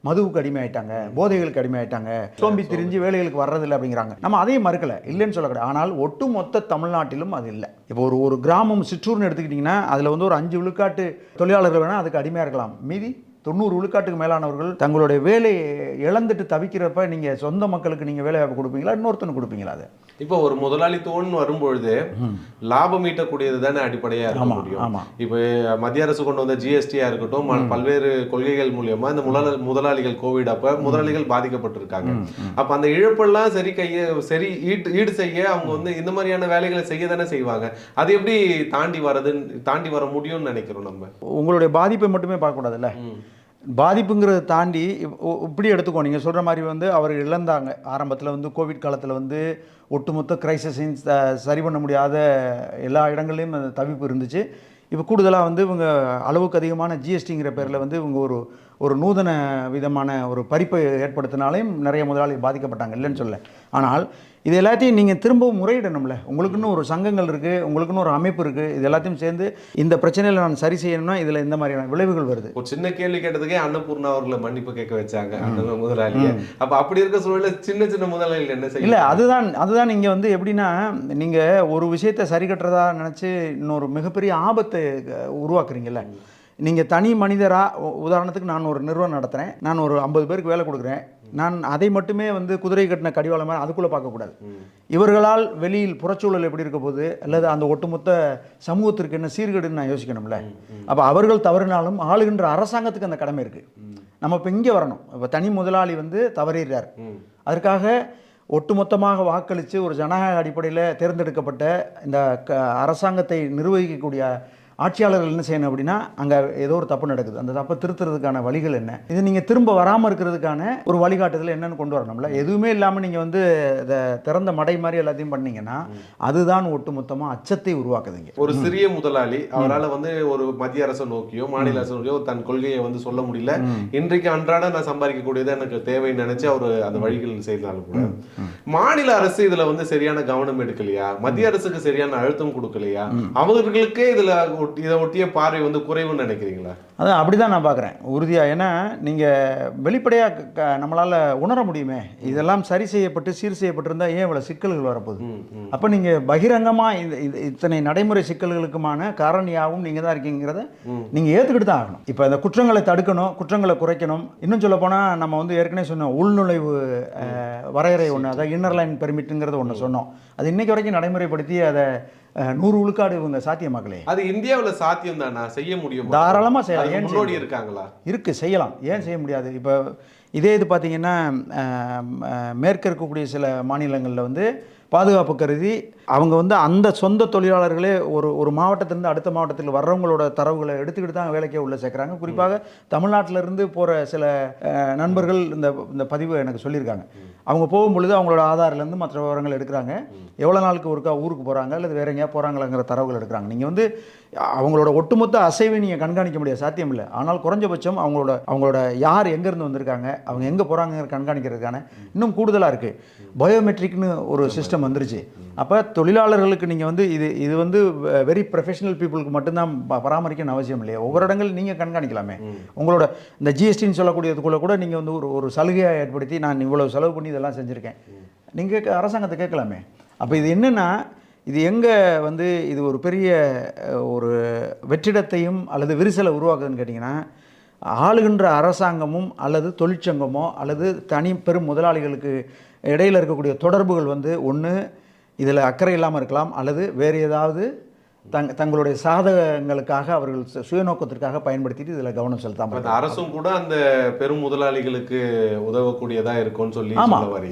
மதுவுக்கு அடிமையாயிட்டாங்க, போதைகளுக்கு அடிமையாயிட்டாங்க, சோம்பி திரிஞ்சு வேலைகளுக்கு வர்றதில்லை அப்படிங்கிறாங்க. நம்ம அதையும் மறுக்கலை, இல்லைன்னு சொல்லக்கூடாது. ஆனால் ஒட்டுமொத்த தமிழ்நாட்டிலும் அது இல்லை. இப்போ ஒரு கிராமம் சிற்றூர்னு எடுத்துக்கிட்டிங்கன்னா அதில் வந்து ஒரு 5 விழுக்காட்டு தொழிலாளர்கள் வேணால் அதுக்கு அடிமையாக இருக்கலாம். மீதி 90 விழுக்காட்டுக்கு மேலானவர்கள் தங்களுடைய வேலையை இழந்துட்டு தவிக்கிறப்ப நீங்கள் சொந்த மக்களுக்கு நீங்கள் வேலை வாய்ப்பு கொடுப்பீங்களா, இன்னொருத்தனுக்கு கொடுப்பீங்களா? அது இப்போ ஒரு முதலாளித்துவம்னு வரும்பொழுது லாபம் ஈட்டக்கூடியது தானே அடிப்படையாக இருக்க முடியும். இப்போ மத்திய அரசு கொண்டு வந்த ஜிஎஸ்டியா இருக்கட்டும், பல்வேறு கொள்கைகள் மூலியமா இந்த முதலாளிகள் கோவிட் அப்ப முதலாளிகள் பாதிக்கப்பட்டிருக்காங்க. அப்ப அந்த இழப்பெல்லாம் சரி ஈடு செய்ய அவங்க வந்து இந்த மாதிரியான வேலைகளை செய்ய தானே செய்வாங்க. அது எப்படி தாண்டி வர முடியும்னு நினைக்கிறோம் நம்ம. உங்களுடைய பாதிப்பை மட்டுமே பார்க்கக்கூடாதுல்ல. பாதிப்புங்கிறத தாண்டி இப்படி எடுத்துக்கோ. நீங்கள் சொல்கிற மாதிரி வந்து அவர் இழந்தாங்க ஆரம்பத்தில் வந்து கோவிட் காலத்தில் வந்து ஒட்டுமொத்த கிரைசிஸையும் சரி பண்ண முடியாத எல்லா இடங்கள்லையும் அந்த தவிப்பு இருந்துச்சு. இப்போ கூடுதலாக வந்து இவங்க அளவுக்கு அதிகமான ஜிஎஸ்டிங்கிற பேரில் வந்து இவங்க ஒரு நூதன விதமான ஒரு பறிப்பை ஏற்படுத்தினாலையும் நிறைய முதலாளிகள் பாதிக்கப்பட்டாங்க, இல்லைன்னு சொல்ல. ஆனால் இது எல்லாத்தையும் நீங்கள் திரும்பவும் முறையிடணும்ல. உங்களுக்குன்னு ஒரு சங்கங்கள் இருக்குது, உங்களுக்குன்னு ஒரு அமைப்பு இருக்குது. இது எல்லாத்தையும் சேர்ந்து இந்த பிரச்சனையில் நான் சரி செய்யணும்னா இதில் இந்த மாதிரியான விளைவுகள் வருது. ஒரு சின்ன கேள்வி கேட்டதுக்கே அன்னபூர்ணா அவர்களை மன்னிப்பு கேட்க வச்சாங்க அந்த முதலாளியை. அப்போ அப்படி இருக்க சூழலில் சின்ன முதலாளிகள் என்ன செய்ய? இல்லை, அதுதான் இங்கே வந்து எப்படின்னா, நீங்கள் ஒரு விஷயத்தை சரி கட்டுறதா நினச்சி இன்னொரு மிகப்பெரிய ஆபத்தை உருவாக்குறீங்கல்ல. நீங்கள் தனி மனிதராக, உதாரணத்துக்கு நான் ஒரு நிறுவனம் நடத்துகிறேன், நான் ஒரு 50 பேருக்கு வேலை கொடுக்குறேன். நான் அதை மட்டுமே வந்து குதிரை கட்டின கடிவாளம் மாதிரி அதுக்குள்ளே பார்க்கக்கூடாது. இவர்களால் வெளியில் புறச்சூழல் எப்படி இருக்க போகுது, அல்லது அந்த ஒட்டுமொத்த சமூகத்திற்கு என்ன சீர்கேடுன்னு நான் யோசிக்கணும்ல. அப்போ அவர்கள் தவறினாலும் ஆளுகின்ற அரசாங்கத்துக்கு அந்த கடமை இருக்குது. நம்ம இப்போ இங்கே வரணும். இப்போ தனி முதலாளி வந்து தவறிடுறார், அதற்காக ஒட்டுமொத்தமாக வாக்களித்து ஒரு ஜனநாயக அடிப்படையில் தேர்ந்தெடுக்கப்பட்ட இந்த அரசாங்கத்தை நிர்வகிக்கக்கூடிய ஆட்சியாளர்கள் என்ன செய்யணும் அப்படின்னா, அங்கே ஏதோ ஒரு தப்பு நடக்குது, அந்த தப்பை திருத்துறதுக்கான வழிகள் என்ன, இது நீங்கள் திரும்ப வராமல் இருக்கிறதுக்கான ஒரு வழிகாட்டுதல் என்னன்னு கொண்டு வரணும்ல. எதுவுமே இல்லாமல் நீங்கள் வந்து இதை திறந்த மடை மாதிரி எல்லாத்தையும் பண்ணீங்கன்னா அதுதான் ஒட்டுமொத்தமாக அச்சத்தை உருவாக்குதுங்க. ஒரு சிறிய முதலாளி அவரால் வந்து ஒரு மத்திய அரசை நோக்கியோ மாநில அரசு நோக்கியோ தன் கொள்கையை வந்து சொல்ல முடியல. இன்றைக்கு அன்றாட நான் சம்பாதிக்கக்கூடியது எனக்கு தேவைன்னு நினைச்சு அவர் அந்த வழிகள் செய்தாலும் கூட மாநில அரசு இதுல வந்து சரியான கவனம் எடுக்கலையா, மத்திய அரசுக்கு சரியான அழுத்தம் கொடுக்கலையா, அவர்களுக்கே இதை ஒட்டிய பார்வை வந்து குறைவுன்னு நினைக்கிறீங்களா? அதான் அப்படிதான் நான் பார்க்குறேன் உறுதியாக. ஏன்னா நீங்கள் வெளிப்படையாக நம்மளால் உணர முடியுமே, இதெல்லாம் சரி செய்யப்பட்டு சீர் செய்யப்பட்டிருந்தால் ஏன் இவ்வளோ சிக்கல்கள் வரப்போகுது. அப்போ நீங்கள் பகிரங்கமாக இத்தனை நடைமுறை சிக்கல்களுக்குமான காரணியாகவும் நீங்கள் தான் இருக்கீங்கிறத நீங்கள் ஏற்றுக்கிட்டு தான் ஆகணும். இப்போ இந்த குற்றங்களை தடுக்கணும், குற்றங்களை குறைக்கணும். இன்னும் சொல்ல போனால் நம்ம வந்து ஏற்கனவே சொன்னோம், உள்நுழைவு வரையறை ஒன்று, அதாவது இன்னர் லைன் பெர்மிட்டுங்கிறத ஒன்று சொன்னோம். அது இன்னைக்கு வரைக்கும் நடைமுறைப்படுத்தி அதை 100 விழுக்காடு இவங்க சாத்தியமாக்கலையே. அது இந்தியாவில் சாத்தியம் தானா? செய்ய முடியும், தாராளமாக செய்யலாம். ஏன் முன்னோடி இருக்காங்களா? இருக்குது, செய்யலாம். ஏன் செய்ய முடியாது? இப்போ இதே இது பார்த்தீங்கன்னா மேற்க இருக்கக்கூடிய சில மாநிலங்களில் வந்து பாதுகாப்பு கருதி அவங்க வந்து அந்த சொந்த தொழிலாளர்களே ஒரு மாவட்டத்திலேருந்து அடுத்த மாவட்டத்தில் வர்றவங்களோட தரவுகளை எடுத்துக்கிட்டு தான் வேலைக்கே உள்ளே சேர்க்குறாங்க. குறிப்பாக தமிழ்நாட்டிலேருந்து போகிற சில நண்பர்கள் இந்த பதிவு எனக்கு சொல்லியிருக்காங்க. அவங்க போகும்பொழுது அவங்களோட ஆதாரிலேருந்து மற்ற விவரங்கள் எடுக்கிறாங்க, எவ்வளோ நாளுக்கு ஒருக்கா ஊருக்கு போகிறாங்க அல்லது வேற எங்கேயா போகிறாங்களாங்கிற தரவுகள் எடுக்கிறாங்க. நீங்கள் வந்து அவங்களோட ஒட்டுமொத்த அசைவை நீங்கள் கண்காணிக்க முடியாது, சாத்தியம் இல்லை. ஆனால் குறைஞ்சபட்சம் அவங்களோட யார் எங்கேருந்து வந்திருக்காங்க, அவங்க எங்கே போகிறாங்க கண்காணிக்கிறதுக்கான இன்னும் கூடுதலாக இருக்குது. பயோமெட்ரிக்னு ஒரு சிஸ்டம் வந்துருச்சு. அப்போ தொழிலாளர்களுக்கு நீங்கள் வந்து இது வந்து வெரி ப்ரொஃபஷனல் பீப்புளுக்கு மட்டும்தான் பராமரிக்கணும்னு அவசியம் இல்லையா. ஒவ்வொரு இடங்கள் நீங்கள் கண்காணிக்கலாமே. உங்களோட இந்த ஜிஎஸ்டின்னு சொல்லக்கூடியதுக்குள்ளே கூட நீங்கள் வந்து ஒரு சலுகையாக ஏற்படுத்தி நான் இவ்வளோ செலவு பண்ணி இதெல்லாம் செஞ்சுருக்கேன் நீங்கள் அரசாங்கத்தை கேட்கலாமே. அப்போ இது என்னென்னா, இது எங்கே வந்து இது ஒரு பெரிய ஒரு வெற்றிடத்தையும் அல்லது விரிசலை உருவாக்குதுன்னு கேட்டிங்கன்னா, ஆளுகின்ற அரசாங்கமும் அல்லது தொழிற்சங்கமோ அல்லது தனி பெரும் முதலாளிகளுக்கு இடையில் இருக்கக்கூடிய தொடர்புகள் வந்து ஒன்று இதில் அக்கறை இல்லாமல் இருக்கலாம், அல்லது வேறு ஏதாவது தங்களுடைய சாதகங்களுக்காக அவர்கள் சுயநோக்கத்திற்காக பயன்படுத்திட்டு இதில் கவனம் செலுத்தாமல் அரசும் கூட அந்த பெரும் முதலாளிகளுக்கு உதவக்கூடியதா இருக்கும்னு சொல்லி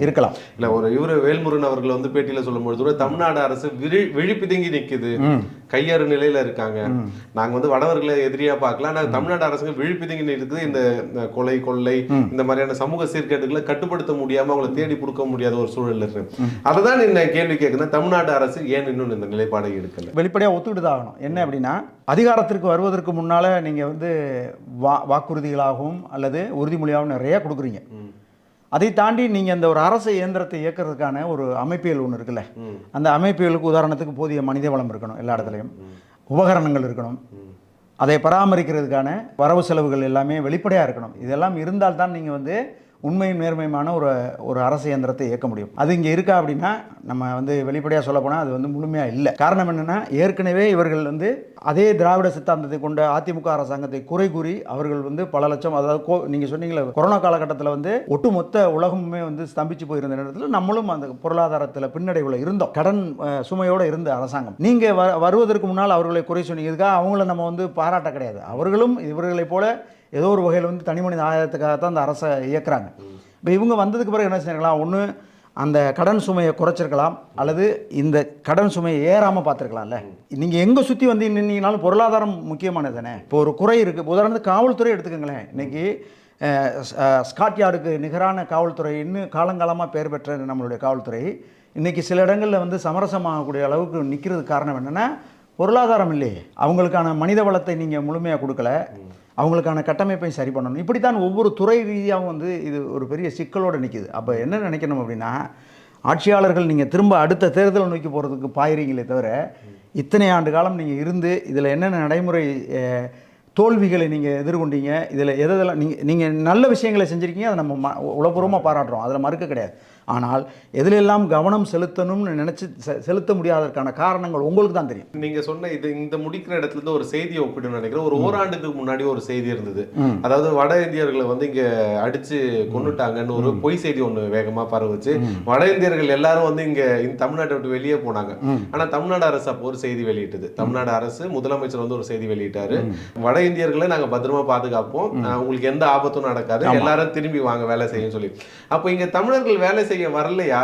இருக்கலாம். இல்லை ஒரு வேல்முருகன் அவர்கள் வந்து பேட்டியில் சொல்லும்போது கூட தமிழ்நாடு அரசு விழிப்பிதுங்கி நிற்குது, கையாறு நிலையில இருக்காங்க. நாங்க வந்து வடவர்களை எதிரியா பார்க்கலாம், ஆனால் தமிழ்நாடு அரசு விழிப்பிதுங்கி இருக்குது. இந்த கொலை கொள்ளை இந்த மாதிரியான சமூக சீர்கேடுகளை கட்டுப்படுத்த முடியாம அவங்களை தேடி கொடுக்க முடியாத ஒரு சூழல் இருக்கு. அதை தான் இந்த கேள்வி கேட்குறேன், தமிழ்நாடு அரசு ஏன் இன்னும் இந்த நிலைப்பாடை எடுக்கல? வெளிப்படையாக ஒத்துக்கிட்டு தான் ஆகணும். என்ன அப்படின்னா, அதிகாரத்திற்கு வருவதற்கு முன்னால் நீங்கள் வந்து வாக்குறுதிகளாகவும் அல்லது உறுதிமொழியாகவும் நிறைய கொடுக்குறீங்க. அதை தாண்டி நீங்கள் அந்த ஒரு அரசு இயந்திரத்தை இயக்கிறதுக்கான ஒரு அமைப்பியல் ஒன்று இருக்குல்ல, அந்த அமைப்பியலுக்கு உதாரணத்துக்கு போதிய மனித வளம் இருக்கணும், எல்லா இடத்துலையும் உபகரணங்கள் இருக்கணும், அதை பராமரிக்கிறதுக்கான வரவு செலவுகள் எல்லாமே வெளிப்படையாக இருக்கணும். இதெல்லாம் இருந்தால்தான் நீங்கள் வந்து உண்மையும் நேர்மையுமான ஒரு அரசு இயந்திரத்தை இயக்க முடியும். அது இங்கே இருக்கா அப்படின்னா, நம்ம வந்து வெளிப்படையாக சொல்ல போனால் அது வந்து முழுமையாக இல்லை. காரணம் என்னென்னா, ஏற்கனவே இவர்கள் வந்து அதே திராவிட சித்தாந்தத்தை கொண்ட அதிமுக அரசாங்கத்தை குறை கூறி அவர்கள் வந்து பல லட்சம், அதாவது நீங்கள் சொன்னீங்களே கொரோனா காலகட்டத்தில் வந்து ஒட்டுமொத்த உலகமுமே வந்து ஸ்தம்பிச்சு போயிருந்த நேரத்தில் நம்மளும் அந்த பொருளாதாரத்தில் பின்னடைவில் இருந்தோம், கடன் சுமையோடு இருந்த அரசாங்கம். நீங்கள் வருவதற்கு முன்னால் அவர்களை குறை சொன்னீங்கதுக்காக அவங்கள நம்ம வந்து பாராட்ட கிடையாது. அவர்களும் இவர்களைப் போல ஏதோ ஒரு வகையில் வந்து தனி மனித ஆதாயத்துக்காகத்தான் அந்த அரசை இயக்குறாங்க. இப்போ இவங்க வந்ததுக்கு பிறகு என்ன செஞ்சிருக்கலாம், ஒன்று அந்த கடன் சுமையை குறைச்சிருக்கலாம், அல்லது இந்த கடன் சுமையை ஏறாமல் பார்த்துருக்கலாம்ல. நீங்கள் எங்கே சுற்றி வந்து நின்னீங்கனாலும் பொருளாதாரம் முக்கியமானது தானே. இப்போ ஒரு குறை இருக்குது, உதாரணத்துக்கு காவல்துறை எடுத்துக்கோங்களேன். இன்றைக்கி ஸ்காட்யார்டுக்கு நிகரான காவல்துறை, இன்னும் காலங்காலமாக பெயர் பெற்ற நம்மளுடைய காவல்துறை இன்றைக்கி சில இடங்களில் வந்து சமரசமாகக்கூடிய அளவுக்கு நிற்கிறதுக்கு காரணம் என்னென்னா, பொருளாதாரம் இல்லையே. அவங்களுக்கான மனித வளத்தை நீங்கள் முழுமையாக கொடுக்கல, அவங்களுக்கான கட்டமைப்பையும் சரி பண்ணணும். இப்படித்தான் ஒவ்வொரு துறை ரீதியாகவும் வந்து இது ஒரு பெரிய சிக்கலோடு நிற்கிது. அப்போ என்ன நினைக்கணும் அப்படின்னா, ஆட்சியாளர்கள் நீங்கள் திரும்ப அடுத்த தேர்தலை நோக்கி போகிறதுக்கு பாயிறீங்களே தவிர, இத்தனை ஆண்டு காலம் நீங்கள் இருந்து இதில் என்னென்ன நடைமுறை தோல்விகளை நீங்கள் எதிர்கொண்டீங்க, இதில் எதெல்லாம் நீங்கள் நல்ல விஷயங்களை செஞ்சுருக்கீங்க, அதை நம்ம உளப்பூர்வமாக பாராட்டுறோம், அதில் மறுக்க கிடையாது. ஆனால் எதிலெல்லாம் கவனம் செலுத்தணும்னு நினச்சி செலுத்த முடியாததற்கான காரணங்கள் உங்களுக்கு தான் தெரியும். நீங்கள் சொன்ன இந்த முடிக்கிற இடத்துல இருந்து ஒரு செய்தியை ஒப்பிடணும்னு நினைக்கிறேன். ஒரு ஓராண்டுக்கு முன்னாடி ஒரு செய்தி இருந்தது, அதாவது வட இந்தியர்களை வந்து இங்கே அடித்து கொண்டுட்டாங்கன்னு ஒரு பொய் செய்தி ஒன்று வேகமாக பரவுச்சு. வட இந்தியர்கள் எல்லாரும் வந்து இங்கே தமிழ்நாட்டை விட்டு வெளியே போனாங்க. ஆனால் தமிழ்நாடு அரசு அப்போ ஒரு செய்தி வெளியிட்டது. தமிழ்நாடு அரசு முதலமைச்சர் வந்து ஒரு செய்தி வெளியிட்டாரு, வட இந்தியர்களை நாங்கள் பத்திரமா பாதுகாப்போம், உங்களுக்கு எந்த ஆபத்தும் நடக்காது, எல்லாரும் திரும்பி வாங்க வேலை செய்யும் சொல்லி. அப்போ இங்கே தமிழர்கள் வேலை செய்ய வரலையா?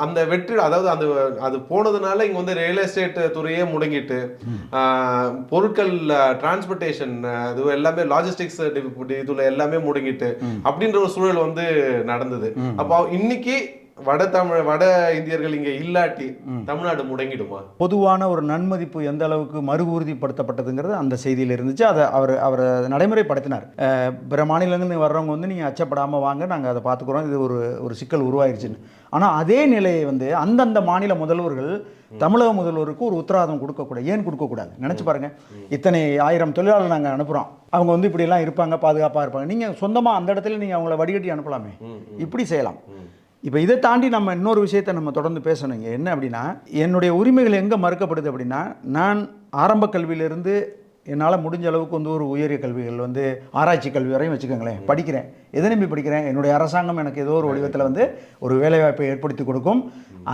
அந்த வெற்றி, அதாவது அது போனதுனால இங்க வந்து ரியல் எஸ்டேட் துறையே முடங்கிட்டு, பொருட்கள் டிரான்ஸ்போர்ட்டேஷன் இது எல்லாமே லாஜிஸ்டிக்ஸ் இதுல எல்லாமே முடங்கிட்டு அப்படின்ற ஒரு சூழல் வந்து நடந்தது. அப்போ இன்னைக்கு வட இந்தியர்கள் இங்க இல்லாட்டி தமிழ்நாடு முடங்கிடுமா? பொதுவான ஒரு நன்மதிப்பு எந்த அளவுக்கு மறு உறுதிப்படுத்தப்பட்டதுங்கிறது அந்த செய்தியில் இருந்துச்சு. அதை அவர் நடைமுறைப்படுத்தினார். பிற மாநிலங்கள் வர்றவங்க வந்து நீங்கள் அச்சப்படாமல் வாங்க, நாங்கள் அதை பார்த்துக்குறோம், இது ஒரு சிக்கல் உருவாயிருச்சுன்னு. ஆனால் அதே நிலையை வந்து அந்தந்த மாநில முதல்வர்கள் தமிழக முதல்வருக்கு ஒரு உத்தரவாதம் கொடுக்கக்கூடாது. ஏன் கொடுக்கக்கூடாது? நினச்சி பாருங்கள், இத்தனை 1000 தொழிலாளர்கள் நாங்கள் அனுப்புகிறோம், அவங்க வந்து இப்படிலாம் இருப்பாங்க, பாதுகாப்பாக இருப்பாங்க. நீங்கள் சொந்தமாக அந்த இடத்துல நீங்கள் அவங்கள வடிகட்டி அனுப்பலாமே, இப்படி செய்யலாம். இப்போ இதை தாண்டி நம்ம இன்னொரு விஷயத்தை நம்ம தொடர்ந்து பேசணுங்க. என்ன அப்படின்னா, என்னுடைய உரிமைகள் எங்கே மறுக்கப்படுது அப்படின்னா, நான் ஆரம்ப கல்வியிலிருந்து என்னால் முடிஞ்ச அளவுக்கு வந்து ஒரு உயரிய கல்விகள் வந்து ஆராய்ச்சி கல்வி வரையும் வச்சுக்கோங்களேன் படிக்கிறேன். எதை நம்பி படிக்கிறேன்? என்னுடைய அரசாங்கம் எனக்கு ஏதோ ஒரு வடிவத்தில் வந்து ஒரு வேலைவாய்ப்பை ஏற்படுத்தி கொடுக்கும்.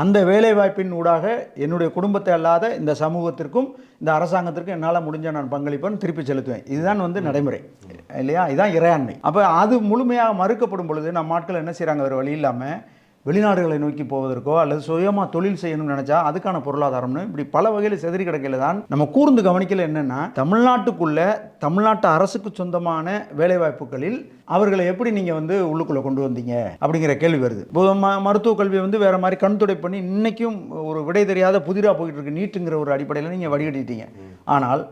அந்த வேலைவாய்ப்பின் ஊடாக என்னுடைய குடும்பத்தை அல்லாத இந்த சமூகத்திற்கும் இந்த அரசாங்கத்திற்கும் என்னால் முடிஞ்ச நான் பங்களிப்பேன், திருப்பி செலுத்துவேன். இதுதான் வந்து நடைமுறை இல்லையா? இதுதான் இறையாண்மை. அப்போ அது முழுமையாக மறுக்கப்படும் பொழுது நம்ம ஆட்கள் என்ன செய்கிறாங்க? வேறு வழி இல்லாமல் வெளிநாடுகளை நோக்கி போவதற்கோ அல்லது சுயமாக தொழில் செய்யணும்னு நினச்சா அதுக்கான பொருளாதாரம்னு இப்படி பல வகையில் செதறி கிடக்கையில் தான் நம்ம கூர்ந்து கவனிக்கல என்னென்னா தமிழ்நாட்டுக்குள்ள தமிழ்நாட்டு அரசுக்கு சொந்தமான வேலைவாய்ப்புகளில் அவர்களை எப்படி நீங்கள் வந்து உள்ளுக்குள்ளே கொண்டு வந்தீங்க அப்படிங்கிற கேள்வி வருது. மருத்துவ கல்வி வந்து வேறு மாதிரி கண்துடை பண்ணி இன்றைக்கும் ஒரு விடை தெரியாத புதிராக போயிட்டு இருக்கு நீட்டுங்கிற ஒரு அடிப்படையில் நீங்கள் வடிகட்டிட்டீங்க. ஆனால்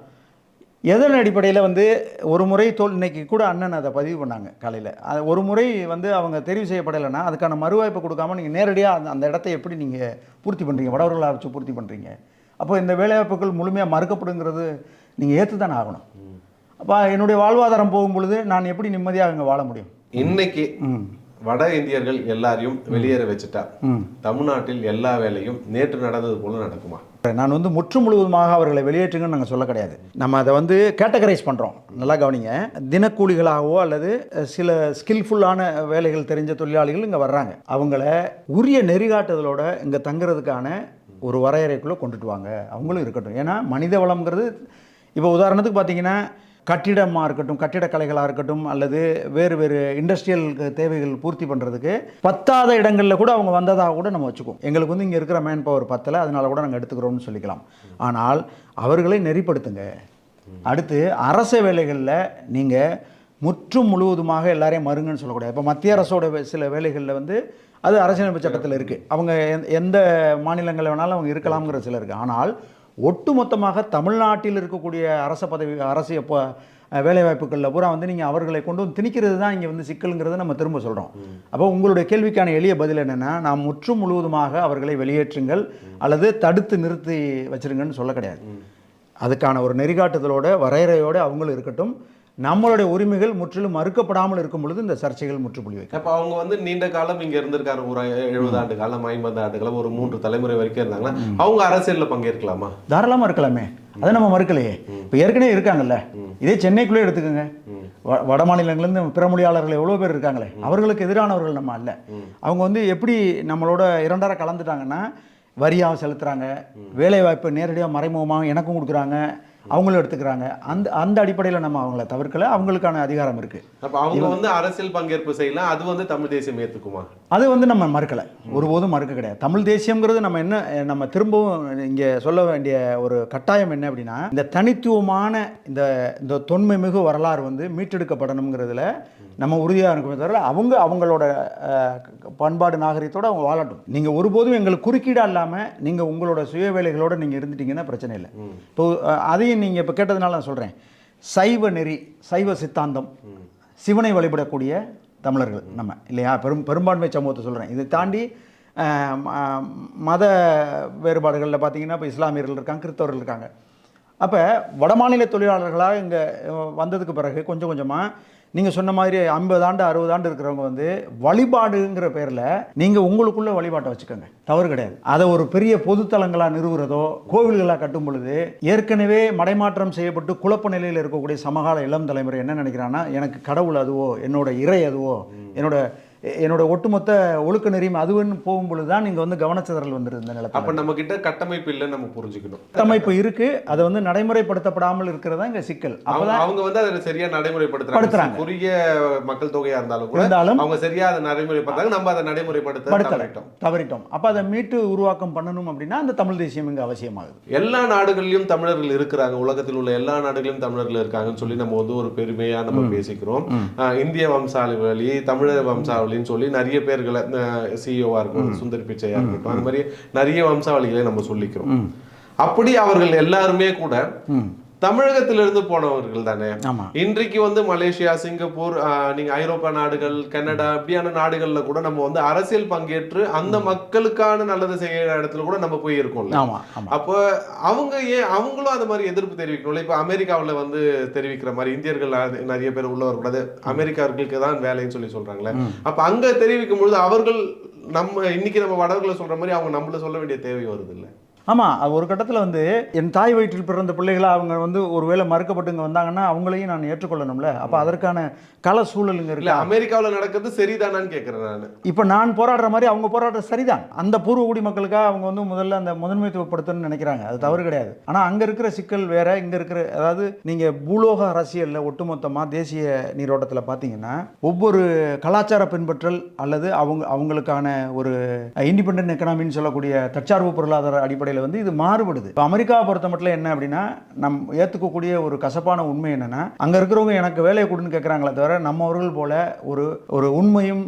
எதன் அடிப்படையில் வந்து ஒரு முறை இன்னைக்கு கூட அண்ணன் அதை பதிவு பண்ணாங்க காலையில். அது ஒரு முறை வந்து அவங்க தெரிவு செய்யப்படலைன்னா அதுக்கான மறுவாய்ப்பை கொடுக்காம நீங்கள் நேரடியாக அந்த இடத்தை எப்படி நீங்கள் பூர்த்தி பண்ணுறீங்க, வடவர்களை வச்சு பூர்த்தி பண்ணுறீங்க? அப்போ இந்த வேலைவாய்ப்புகள் முழுமையாக மறுக்கப்படுங்கிறது நீங்கள் ஏற்று தானே ஆகணும். அப்போ என்னுடைய வாழ்வாதாரம் போகும் பொழுது நான் எப்படி நிம்மதியாக அங்கே வாழ முடியும்? இன்னைக்கு வட இந்தியர்கள் எல்லாரையும் வெளியேற வச்சுட்டா தமிழ்நாட்டில் எல்லா வேலையும் நேற்று நடந்தது போல நடக்குமா? நான் வந்து முற்று முழுவதுமாக அவர்களை வெளியேற்றுங்கன்னு நாங்கள் சொல்ல கிடையாது. நம்ம அதை வந்து கேட்டகரைஸ் பண்ணுறோம். நல்லா கவனிங்க. தினக்கூலிகளாகவோ அல்லது சில ஸ்கில்ஃபுல்லான வேலைகள் தெரிஞ்ச தொழிலாளிகள் இங்கே வர்றாங்க. அவங்கள உரிய நெறிகாட்டுதலோட இங்கே தங்குறதுக்கான ஒரு வரையறைக்குள்ளே கொண்டுட்டு வாங்க. அவங்களும் இருக்கட்டும். ஏன்னா மனித வளம்ங்கிறது இப்போ உதாரணத்துக்கு பார்த்தீங்கன்னா கட்டிடமாக இருக்கட்டும், கட்டிடக்கலைகளாக இருக்கட்டும், அல்லது வேறு வேறு இண்டஸ்ட்ரியல் தேவைகள் பூர்த்தி பண்ணுறதுக்கு பத்தாத இடங்களில் கூட அவங்க வந்ததாக கூட நம்ம வச்சுக்குவோம். எங்களுக்கு வந்து இங்கே இருக்கிற மேன் பவர் பத்தலை, அதனால கூட நாங்கள் எடுத்துக்கிறோம்னு சொல்லிக்கலாம். ஆனால் அவர்களை நெறிப்படுத்துங்க. அடுத்து அரச வேலைகளில் நீங்கள் முற்றும் முழுவதுமாக எல்லாரையும் மறுங்கன்னு சொல்லக்கூடாது. இப்போ மத்திய அரசோட சில வேலைகளில் வந்து அது அரசியலமைப்பு சட்டத்தில் இருக்குது. அவங்க எந்த மாநிலங்களில் வேணாலும் அவங்க இருக்கலாம்ங்கிற சில இருக்குது. ஆனால் ஒட்டுமொத்தமாக தமிழ்நாட்டில் இருக்கக்கூடிய அரசு வேலைவாய்ப்புகளில் பூரா வந்து நீங்கள் அவர்களை கொண்டு வந்து திணிக்கிறது தான் இங்கே வந்து சிக்கலுங்கிறத நம்ம திரும்ப சொல்கிறோம். அப்போ உங்களுடைய கேள்விக்கான எளிய பதில் என்னென்னா, நாம் முற்றும் முழுவதுமாக அவர்களை வெளியேற்றுங்கள் அல்லது தடுத்து நிறுத்தி வச்சிருங்கன்னு சொல்ல கிடையாது. அதுக்கான ஒரு நெறிகாட்டுதலோட வரையறையோடு அவங்களும் இருக்கட்டும். நம்மளுடைய உரிமைகள் முற்றிலும் மறுக்கப்படாமல் இருக்கும் பொழுது இந்த சர்ச்சைகள் முற்றுப்புள்ளி வைக்கும். அப்போ அவங்க வந்து நீண்ட காலம் இங்கே இருந்திருக்காரு, ஒரு 70 ஆண்டு காலம் 50 ஆண்டு காலம், ஒரு 3 தலைமுறை வரைக்கும் இருந்தாங்கன்னா அவங்க அரசியலில் பங்கேற்கலாமா? தாராளமாக இருக்கலாமே, அதை நம்ம மறுக்கலையே. இப்போ ஏற்கனவே இருக்காங்கல்ல, இதே சென்னைக்குள்ளே எடுத்துக்கோங்க. வட மாநிலங்கள்லேருந்து பிற மொழியாளர்கள் எவ்வளோ பேர் இருக்காங்களே, அவர்களுக்கு எதிரானவர்கள் நம்ம அல்ல. அவங்க வந்து எப்படி நம்மளோட இரண்டரை கலந்துட்டாங்கன்னா வரியாக செலுத்துகிறாங்க, வேலைவாய்ப்பு நேரடியாக மறைமுகமாக எனக்கும் கொடுக்குறாங்க, அவங்களும் எடுத்துக்கிறாங்க. அந்த அடிப்படையில் நம்ம அவங்கள தவிர்க்கல, அவங்களுக்கான அதிகாரம் இருக்குது. அப்போ அவங்க வந்து அரசியல் பங்கேற்பு செய்யலாம், அது வந்து தமிழ் தேசியம் ஏற்றுக்குமா? அது வந்து நம்ம மறுக்கலை, ஒருபோதும் மறுக்க கிடையாது. தமிழ் தேசியம்ங்கிறது நம்ம திரும்பவும் இங்கே சொல்ல வேண்டிய ஒரு கட்டாயம் என்ன அப்படின்னா, இந்த தனித்துவமான இந்த தொன்மை மிகு வரலாறு வந்து மீட்டெடுக்கப்படணுங்கிறதுல நம்ம உறுதியாக இருக்குமே தவிர அவங்களோட பண்பாடு நாகரிகத்தோடு அவங்க வாழட்டும். நீங்கள் ஒருபோதும் எங்களுக்கு குறுக்கீடாக இல்லாமல் நீங்கள் உங்களோட சுய வேலைகளோடு நீங்கள் இருந்துட்டீங்கன்னா பிரச்சனை இல்லை. இப்போ அதையும் நீங்கள் இப்போ கேட்டதுனால நான் சொல்கிறேன். சைவ நெறி, சைவ சித்தாந்தம், சிவனை வழிபடக்கூடிய தமிழர்கள் நம்ம இல்லையா, பெரும்பான்மை சமூகத்தை சொல்கிறேன். இதை தாண்டி மத வேறுபாடுகளில் பார்த்தீங்கன்னா இப்போ இஸ்லாமியர்கள் இருக்காங்க, கிறிஸ்தவர்கள் இருக்காங்க. அப்போ வடமாநில தொழிலாளர்களாக இங்கே வந்ததுக்கு பிறகு கொஞ்சம் கொஞ்சமாக நீங்கள் சொன்ன மாதிரி 50 ஆண்டு 60 ஆண்டு இருக்கிறவங்க வந்து வழிபாடுங்கிற பேரில் நீங்கள் உங்களுக்குள்ள வழிபாட்டை வச்சுக்கோங்க, தவறு கிடையாது. அதை ஒரு பெரிய பொதுத்தலங்களாக நிறுவுறதோ கோவில்களாக கட்டும் பொழுது ஏற்கனவே மடைமாற்றம் செய்யப்பட்டு குழப்ப நிலையில் இருக்கக்கூடிய சமகால இளம் தலைமுறை என்ன நினைக்கிறான்னா, எனக்கு கடவுள் அதுவோ, என்னோட இறை அதுவோ, என்னோட ஒட்டுமொத்த ஒழுக்க நெறியும் அதுன்னு போகும்பொழுது தான் நீங்கள் வந்து கவனச்சிதறல் வந்துருது இந்த நிலத்தில். அப்போ நம்ம கிட்ட கட்டமைப்பு இல்லைன்னு நம்ம புரிஞ்சுக்கணும். கட்டமைப்பு இருக்கு, அதை வந்து நடைமுறைப்படுத்தப்படாமல் இருக்கிறதா இங்கே சிக்கல். அப்போதான் அவங்க வந்து அதை சரியா நடைமுறைப்படுத்துறாங்க. குறுகிய மக்கள் தொகையா இருந்தாலும் கூட அவங்க சரியா அதை நடைமுறைப்படுத்தாங்க, நம்ம அதை நடைமுறைப்படுத்த தவறிட்டோம். அப்போ அதை மீட்டு உருவாக்கம் பண்ணணும் அப்படின்னா அந்த தமிழ் தேசியம் இங்கே அவசியமாகுது. எல்லா நாடுகளிலும் தமிழர்கள் இருக்கிறாங்க, உலகத்தில் உள்ள எல்லா நாடுகளிலும் தமிழர்கள் இருக்காங்கன்னு சொல்லி நம்ம வந்து ஒரு பெருமையா நம்ம பேசிக்கிறோம். இந்திய வம்சாவளி, தமிழர் வம்சாவளி சொல்லி நிறைய பேர்களை சிஇஓவா இருக்கும், சுந்தரி பிச்சையா இருக்கட்டும், அந்த மாதிரி நிறைய வம்சாவளிகளை நம்ம சொல்லிக்கிறோம். அப்படி அவர்கள் எல்லாருமே கூட தமிழகத்திலிருந்து போனவர்கள் தானே. இன்றைக்கு வந்து மலேசியா, சிங்கப்பூர், நீங்க ஐரோப்பா நாடுகள், கனடா அப்படியான நாடுகள்ல கூட நம்ம வந்து அரசியல் பங்கேற்று அந்த மக்களுக்கான நல்லது செய்யற இடத்துல கூட நம்ம போய் இருக்கோம்ல. அப்போ அவங்களும் அந்த மாதிரி எதிர்ப்பு தெரிவிக்கணும். இப்ப அமெரிக்காவில் வந்து தெரிவிக்கிற மாதிரி இந்தியர்கள் நிறைய பேர் உள்ள வரக்கூடாது, அமெரிக்கார்களுக்கு தான் வேலைன்னு சொல்லி சொல்றாங்களே. அப்ப அங்க தெரிவிக்கும் பொழுது அவர்கள் இன்னைக்கு நம்ம வடவர்களை சொல்ற மாதிரி அவங்க நம்மள சொல்ல வேண்டிய தேவை வருது இல்லை? ஆமாம், ஒரு கட்டத்தில் வந்து என் தாய் வயிற்றில் பிறந்த பிள்ளைகளை அவங்க வந்து ஒருவேளை மறுக்கப்பட்டு இங்கே வந்தாங்கன்னா அவங்களையும் நான் ஏற்றுக்கொள்ளணும்ல. அப்போ அதற்கான கள சூழலுங்க இல்ல இருக்கு. அமெரிக்காவில் நடக்கிறது சரிதானான்னு கேட்குறேன் நான். இப்போ நான் போராடுற மாதிரி அவங்க போராடுறது சரிதான். அந்த பூர்வ குடி மக்களுக்காக அவங்க வந்து முதல்ல அந்த முதன்மைத்துவப்படுத்தணும்னு நினைக்கிறாங்க, அது தவறு கிடையாது. ஆனால் அங்கே இருக்கிற சிக்கல் வேற, இங்கே இருக்கிற, அதாவது நீங்கள் பூலோக அரசியலில் ஒட்டுமொத்தமாக தேசிய நீரோட்டத்தில் பார்த்தீங்கன்னா ஒவ்வொரு கலாச்சார பின்பற்றல் அல்லது அவங்களுக்கான ஒரு இண்டிபெண்டன்ட் எக்கனாமின்னு சொல்லக்கூடிய தற்சார்பு பொருளாதார அடிப்படையில் வந்து இது மாறுபடுது. இப்போ அமெரிக்காவை பொறுத்த மட்டும் என்ன அப்படின்னா, நம்ம ஏற்றுக்கக்கூடிய ஒரு கசப்பான உண்மை என்னன்னா, அங்கே இருக்கிறவங்க எனக்கு வேலையை கொடுன்னு கேட்குறாங்களே தவிர நம்மவர்கள் போல ஒரு உண்மையும்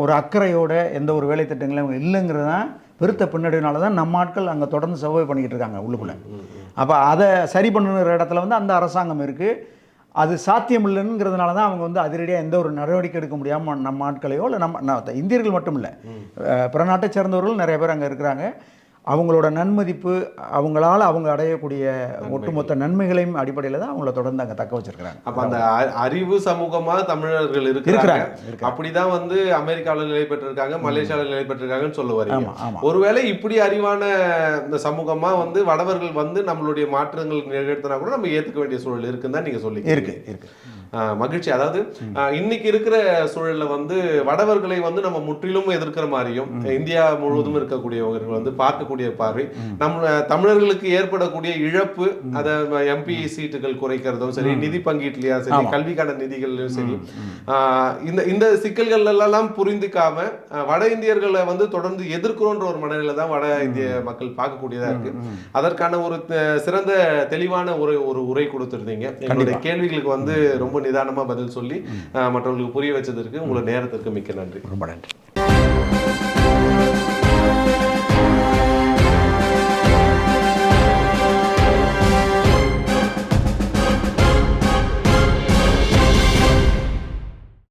ஒரு அக்கறையோட எந்த ஒரு வேலை திட்டங்களும் அவங்க இல்லைங்கிறது தான் பெருத்த பின்னடைவினால தான் நம்ம ஆட்கள் அங்கே தொடர்ந்து சர்வை பண்ணிக்கிட்டு இருக்காங்க உள்ளுக்குள்ளே. அப்போ அதை சரி பண்ணுற இடத்துல வந்து அந்த அரசாங்கம் இருக்குது. அது சாத்தியம் இல்லைங்கிறதுனால தான் அவங்க வந்து அதிரடியாக எந்த ஒரு நடவடிக்கை எடுக்க முடியாமல் நம்ம ஆட்களையோ இல்லை நம்ம இந்தியர்கள் மட்டும் இல்லை, பிற நாட்டை சேர்ந்தவர்கள் நிறைய பேர் அங்கே இருக்கிறாங்க. அவங்களோட நன்மதிப்பு, அவங்களால அவங்க அடையக்கூடிய ஒட்டுமொத்த நன்மைகளையும் அடிப்படையில் தான் அவங்கள தொடர்ந்து அங்கே தக்க வச்சிருக்கிறாங்க. அப்போ அந்த அறிவு சமூகமாக தமிழர்கள் இருக்கிறாங்க. அப்படிதான் வந்து அமெரிக்காவில் நிலை பெற்றிருக்காங்க, மலேசியாவில் நிலை பெற்றிருக்காங்கன்னு சொல்ல வரீங்க. ஒருவேளை இப்படி அறிவான இந்த சமூகமா வந்து வடவர்கள் வந்து நம்மளுடைய மாற்றங்கள் நிகழ்த்தினா கூட நம்ம ஏற்றுக்க வேண்டிய சூழல் இருக்குன்னு தான் நீங்க சொல்லி இருக்கு. மகிழ்ச்சி. அதாவது இன்னைக்கு இருக்கிற சூழல்ல வந்து வடவர்களை வந்து நம்ம முற்றிலும் எதிர்க்கிற மாதிரியும் இந்தியா முழுவதும் இருக்கக்கூடியவர்கள் வந்து பார்க்கக்கூடிய பார்வை, நம்ம தமிழர்களுக்கு ஏற்படக்கூடிய இழப்பு, அதை எம்பி சீட்டுகள் குறைக்கிறதும் சரி, நிதி பங்கீட்டுலயா சரி, கல்விக்கான நிதிகள்லயும் சரி, இந்த சிக்கல்கள் எல்லாம் புரிந்துக்காம வட இந்தியர்களை வந்து தொடர்ந்து எதிர்க்கிறோன்ற ஒரு மனநிலை தான் வட இந்திய மக்கள் பார்க்கக்கூடியதா இருக்கு. அதற்கான ஒரு சிறந்த தெளிவான ஒரு உரை கொடுத்திருந்தீங்க. என்னுடைய கேள்விகளுக்கு வந்து ரொம்ப நிதானமா பதில் சொல்லி மற்றவர்களுக்கு புரிய வச்சதற்கு உங்களோட நேரத்திற்கு மிக்க நன்றி. ரொம்ப நன்றி.